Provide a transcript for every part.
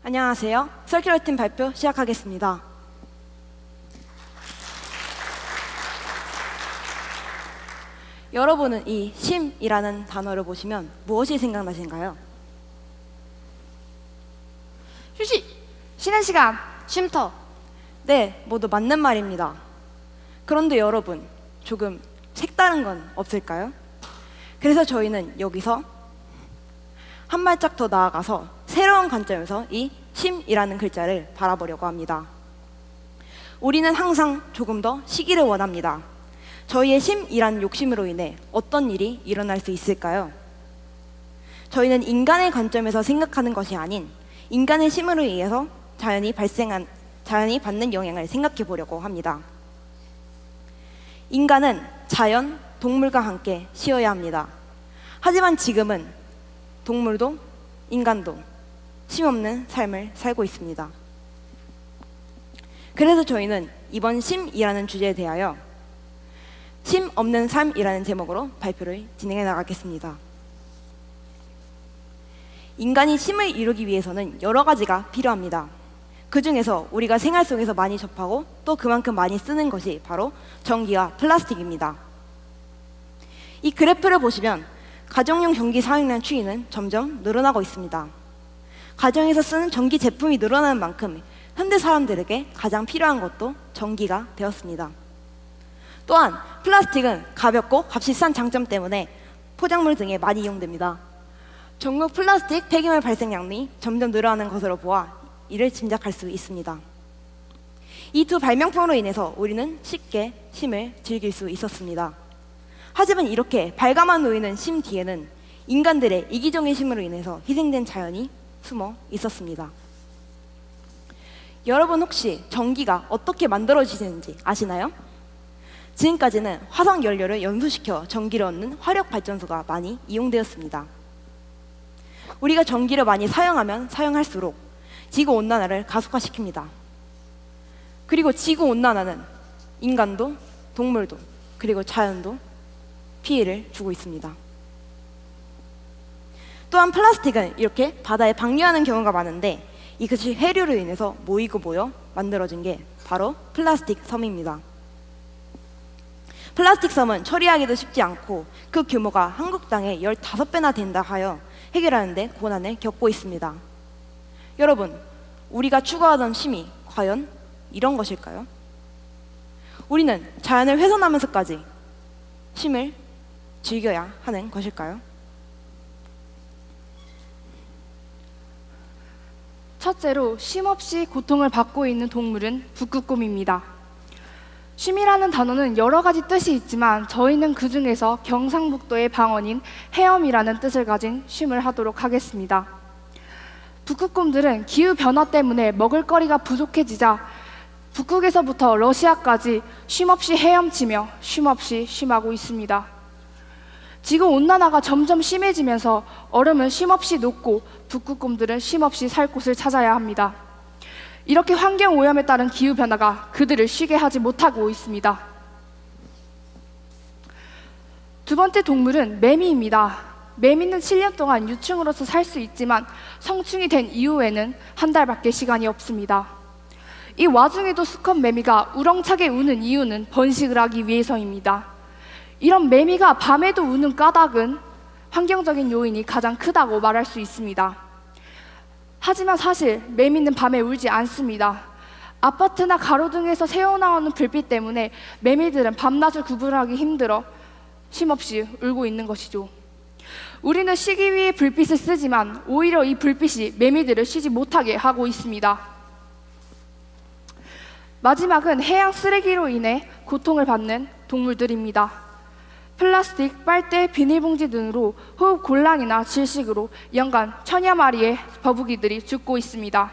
안녕하세요. 서큘러팀 발표 시작하겠습니다. 여러분은 이 심이라는 단어를 보시면 무엇이 생각나신가요? 휴식, 쉬는 시간, 쉼터. 네, 모두 맞는 말입니다. 그런데 여러분, 조금 색다른 건 없을까요? 그래서 저희는 여기서 한 발짝 더 나아가서 새로운 관점에서 이 심이라는 글자를 바라보려고 합니다. 우리는 항상 조금 더 쉬기를 원합니다. 저희의 심이라는 욕심으로 인해 어떤 일이 일어날 수 있을까요? 저희는 인간의 관점에서 생각하는 것이 아닌 인간의 심으로 의해서 자연이 받는 영향을 생각해 보려고 합니다. 인간은 자연, 동물과 함께 쉬어야 합니다. 하지만 지금은 동물도 인간도 쉼 없는 삶을 살고 있습니다. 그래서 저희는 이번 심이라는 주제에 대하여 쉼 없는 삶이라는 제목으로 발표를 진행해 나가겠습니다. 인간이 쉼을 이루기 위해서는 여러 가지가 필요합니다. 그 중에서 우리가 생활 속에서 많이 접하고 또 그만큼 많이 쓰는 것이 바로 전기와 플라스틱입니다. 이 그래프를 보시면 가정용 전기 사용량 추이는 점점 늘어나고 있습니다. 가정에서 쓰는 전기 제품이 늘어나는 만큼 현대 사람들에게 가장 필요한 것도 전기가 되었습니다. 또한 플라스틱은 가볍고 값이 싼 장점 때문에 포장물 등에 많이 이용됩니다. 전국 플라스틱 폐기물 발생량이 점점 늘어나는 것으로 보아 이를 짐작할 수 있습니다. 이 두 발명품으로 인해서 우리는 쉽게 쉼을 즐길 수 있었습니다. 하지만 이렇게 발감한 놓이는 쉼 뒤에는 인간들의 이기적인 쉼으로 인해서 희생된 자연이 숨어 있었습니다. 여러분 혹시 전기가 어떻게 만들어지는지 아시나요? 지금까지는 화석 연료를 연소시켜 전기를 얻는 화력 발전소가 많이 이용되었습니다. 우리가 전기를 많이 사용하면 사용할수록 지구온난화를 가속화시킵니다. 그리고 지구온난화는 인간도 동물도 그리고 자연도 피해를 주고 있습니다. 또한 플라스틱은 이렇게 바다에 방류하는 경우가 많은데 이것이 해류로 인해서 모이고 모여 만들어진 게 바로 플라스틱 섬입니다. 플라스틱 섬은 처리하기도 쉽지 않고 그 규모가 한국 땅의 15배나 된다 하여 해결하는 데 고난을 겪고 있습니다. 여러분, 우리가 추구하던 쉼이 과연 이런 것일까요? 우리는 자연을 훼손하면서까지 쉼을 즐겨야 하는 것일까요? 첫째로 쉼 없이 고통을 받고 있는 동물은 북극곰입니다. 쉼이라는 단어는 여러 가지 뜻이 있지만 저희는 그 중에서 경상북도의 방언인 헤엄이라는 뜻을 가진 쉼을 하도록 하겠습니다. 북극곰들은 기후변화 때문에 먹을거리가 부족해지자 북극에서부터 러시아까지 쉼없이 헤엄치며 쉼없이 쉼하고 있습니다. 지구온난화가 점점 심해지면서 얼음은 쉼없이 녹고 북극곰들은 쉼없이 살 곳을 찾아야 합니다. 이렇게 환경오염에 따른 기후변화가 그들을 쉬게 하지 못하고 있습니다. 두 번째 동물은 매미입니다. 매미는 7년 동안 유충으로서 살 수 있지만 성충이 된 이후에는 한 달밖에 시간이 없습니다. 이 와중에도 수컷 매미가 우렁차게 우는 이유는 번식을 하기 위해서입니다. 이런 매미가 밤에도 우는 까닭은 환경적인 요인이 가장 크다고 말할 수 있습니다. 하지만 사실 매미는 밤에 울지 않습니다. 아파트나 가로등에서 새어나오는 불빛 때문에 매미들은 밤낮을 구분하기 힘들어 쉼없이 울고 있는 것이죠. 우리는 쉬기 위해 불빛을 쓰지만 오히려 이 불빛이 매미들을 쉬지 못하게 하고 있습니다. 마지막은 해양 쓰레기로 인해 고통을 받는 동물들입니다. 플라스틱, 빨대, 비닐봉지 등으로 호흡 곤란이나 질식으로 연간 1000여 마리의 거북이들이 죽고 있습니다.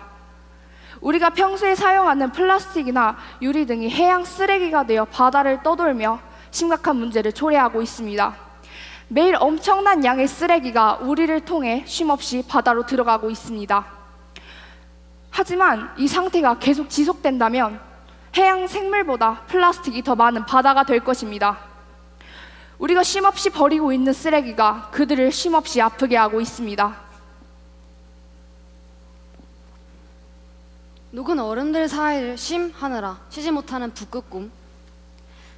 우리가 평소에 사용하는 플라스틱이나 유리 등이 해양 쓰레기가 되어 바다를 떠돌며 심각한 문제를 초래하고 있습니다. 매일 엄청난 양의 쓰레기가 우리를 통해 쉼없이 바다로 들어가고 있습니다. 하지만 이 상태가 계속 지속된다면 해양 생물보다 플라스틱이 더 많은 바다가 될 것입니다. 우리가 쉼없이 버리고 있는 쓰레기가 그들을 쉼없이 아프게 하고 있습니다. 녹은 얼음들 사이를 쉼하느라 쉬지 못하는 북극곰,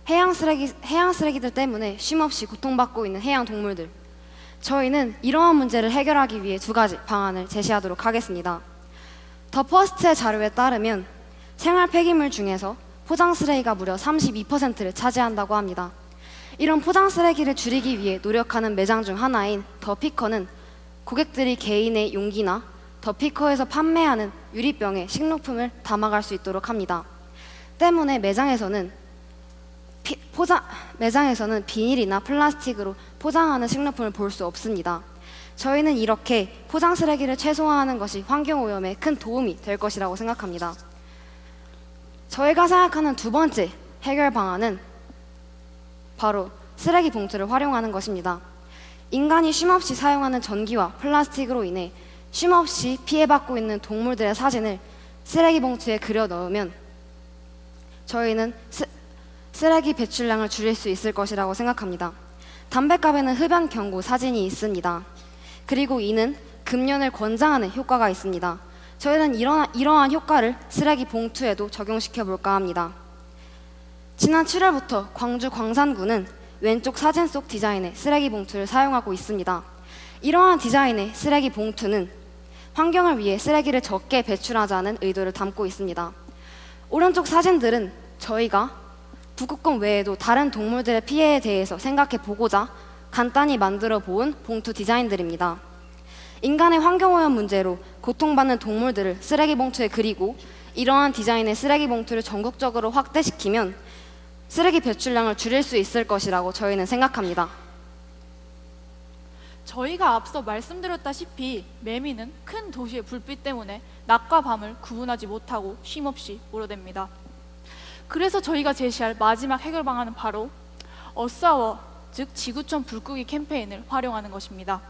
해양 쓰레기들 때문에 쉼없이 고통받고 있는 해양 동물들. 저희는 이러한 문제를 해결하기 위해 두 가지 방안을 제시하도록 하겠습니다. 더 퍼스트의 자료에 따르면 생활 폐기물 중에서 포장 쓰레기가 무려 32%를 차지한다고 합니다. 이런 포장 쓰레기를 줄이기 위해 노력하는 매장 중 하나인 더 피커는 고객들이 개인의 용기나 더 피커에서 판매하는 유리병에 식료품을 담아갈 수 있도록 합니다. 때문에 매장에서는 비닐이나 플라스틱으로 포장하는 식료품을 볼 수 없습니다. 저희는 이렇게 포장 쓰레기를 최소화하는 것이 환경오염에 큰 도움이 될 것이라고 생각합니다. 저희가 생각하는 두 번째 해결 방안은 바로 쓰레기 봉투를 활용하는 것입니다. 인간이 쉼없이 사용하는 전기와 플라스틱으로 인해 쉼없이 피해받고 있는 동물들의 사진을 쓰레기 봉투에 그려 넣으면 저희는 쓰레기 배출량을 줄일 수 있을 것이라고 생각합니다. 담뱃갑에는 흡연 경고 사진이 있습니다. 그리고 이는 금연을 권장하는 효과가 있습니다. 저희는 이러한 효과를 쓰레기 봉투에도 적용시켜 볼까 합니다. 지난 7월부터 광주 광산구는 왼쪽 사진 속 디자인의 쓰레기 봉투를 사용하고 있습니다. 이러한 디자인의 쓰레기 봉투는 환경을 위해 쓰레기를 적게 배출하자는 의도를 담고 있습니다. 오른쪽 사진들은 저희가 북극곰 외에도 다른 동물들의 피해에 대해서 생각해 보고자 간단히 만들어 본 봉투 디자인들입니다. 인간의 환경오염 문제로 고통받는 동물들을 쓰레기 봉투에 그리고 이러한 디자인의 쓰레기 봉투를 전국적으로 확대시키면 쓰레기 배출량을 줄일 수 있을 것이라고 저희는 생각합니다. 저희가 앞서 말씀드렸다시피 매미는 큰 도시의 불빛 때문에 낮과 밤을 구분하지 못하고 쉼없이 우러댑니다. 그래서 저희가 제시할 마지막 해결 방안은 바로 어사워, 즉 지구촌 불끄기 캠페인을 활용하는 것입니다.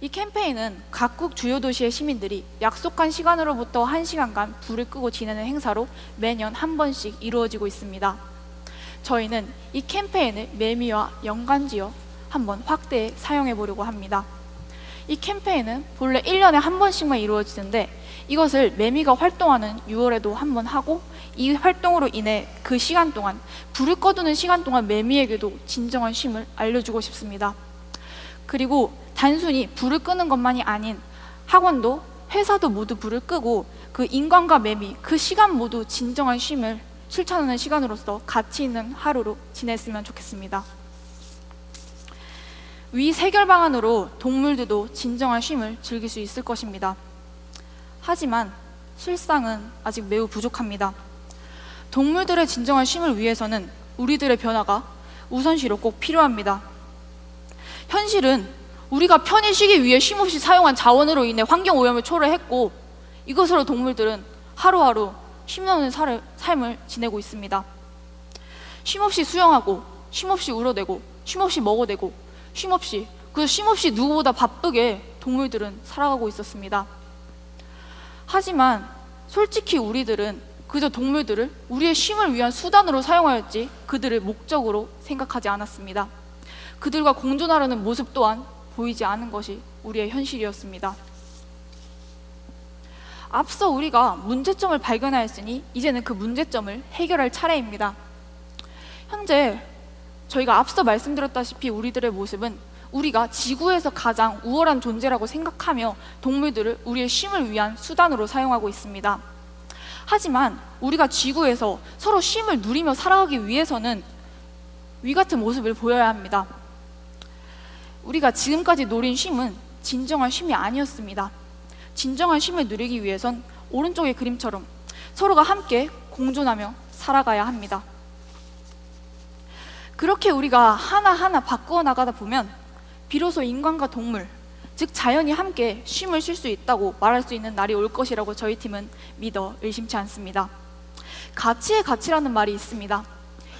이 캠페인은 각국 주요 도시의 시민들이 약속한 시간으로부터 1시간간 불을 끄고 지내는 행사로 매년 한 번씩 이루어지고 있습니다. 저희는 이 캠페인을 매미와 연관지어 한번 확대해 사용해 보려고 합니다. 이 캠페인은 본래 1년에 한 번씩만 이루어지는데 이것을 매미가 활동하는 6월에도 한 번 하고 이 활동으로 인해 그 시간 동안 불을 꺼두는 시간 동안 매미에게도 진정한 쉼을 알려주고 싶습니다. 그리고 단순히 불을 끄는 것만이 아닌 학원도 회사도 모두 불을 끄고 그 인간과 매미 그 시간 모두 진정한 쉼을 실천하는 시간으로서 가치 있는 하루로 지냈으면 좋겠습니다. 위 해결 방안으로 동물들도 진정한 쉼을 즐길 수 있을 것입니다. 하지만 실상은 아직 매우 부족합니다. 동물들의 진정한 쉼을 위해서는 우리들의 변화가 우선시로 꼭 필요합니다. 현실은 우리가 편히 쉬기 위해 쉼없이 사용한 자원으로 인해 환경오염을 초래했고 이것으로 동물들은 하루하루 쉼없는 삶을 지내고 있습니다. 쉼없이 수영하고 쉼없이 울어대고 쉼없이 먹어대고 쉼없이 누구보다 바쁘게 동물들은 살아가고 있었습니다. 하지만 솔직히 우리들은 그저 동물들을 우리의 쉼을 위한 수단으로 사용하였지 그들을 목적으로 생각하지 않았습니다. 그들과 공존하려는 모습 또한 보이지 않은 것이 우리의 현실이었습니다. 앞서 우리가 문제점을 발견하였으니 이제는 그 문제점을 해결할 차례입니다. 현재 저희가 앞서 말씀드렸다시피 우리들의 모습은 우리가 지구에서 가장 우월한 존재라고 생각하며 동물들을 우리의 쉼을 위한 수단으로 사용하고 있습니다. 하지만 우리가 지구에서 서로 쉼을 누리며 살아가기 위해서는 위 같은 모습을 보여야 합니다. 우리가 지금까지 노린 쉼은 진정한 쉼이 아니었습니다. 진정한 쉼을 누리기 위해선 오른쪽의 그림처럼 서로가 함께 공존하며 살아가야 합니다. 그렇게 우리가 하나하나 바꾸어 나가다 보면 비로소 인간과 동물, 즉 자연이 함께 쉼을 쉴 수 있다고 말할 수 있는 날이 올 것이라고 저희 팀은 믿어 의심치 않습니다. 가치의 가치라는 말이 있습니다.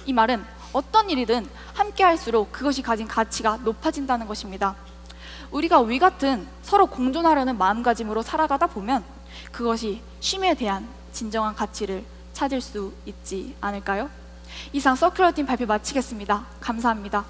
이 말은 어떤 일이든 함께 할수록 그것이 가진 가치가 높아진다는 것입니다. 우리가 위 같은 서로 공존하려는 마음가짐으로 살아가다 보면 그것이 쉼에 대한 진정한 가치를 찾을 수 있지 않을까요? 이상 서큘러팀 발표 마치겠습니다. 감사합니다.